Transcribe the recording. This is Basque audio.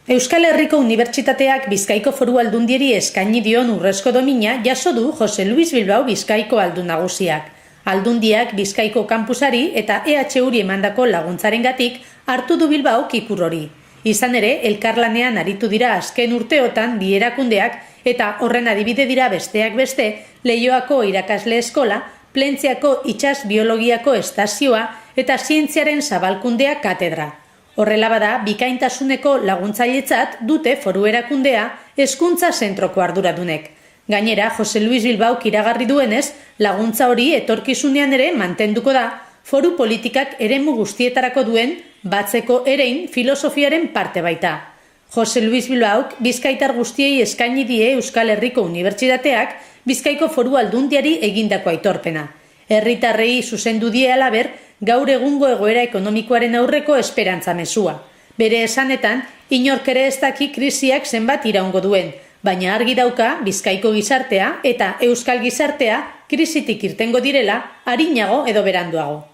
Euskal Herriko Unibertsitateak Bizkaiko Foru Aldundiari eskaini dion urrezko domina jaso du Jose Luis Bilbao Bizkaiko aldun nagusiak. Aldundiak Bizkaiko kampusari eta EHUri emandako laguntzarengatik hartu du Bilbaok ikur hori. Izan ere, elkarlanean aritu dira azken urteotan bi erakundeak eta horren adibide dira besteak beste Leioako irakasle eskola, Plentziako itsas biologiako estazioa eta zientziaren zabalkundea katedra. Horrela bada, bikaintasuneko laguntzailetzat dute foru erakundea hezkuntza zentroko arduradunek. Gainera, Jose Luis Bilbaok iragarri duenez, laguntza hori etorkizunean ere mantenduko da, foru politikak eremu guztietarako duen batzeko erein filosofiaren parte baita. Jose Luis Bilbaok bizkaitar guztiei eskaini die Euskal Herriko Unibertsitateak Bizkaiko Foru Aldundiari egindako aitorpena. Herritarrei zuzendu die halaber, gaur egungo egoera ekonomikoaren aurreko esperantza mezua. Bere esanetan, inork ere ez daki krisiak zenbat iraungo duen, baina argi dauka Bizkaiko gizartea eta Euskal gizartea krisitik irtengo direla arinago edo beranduago.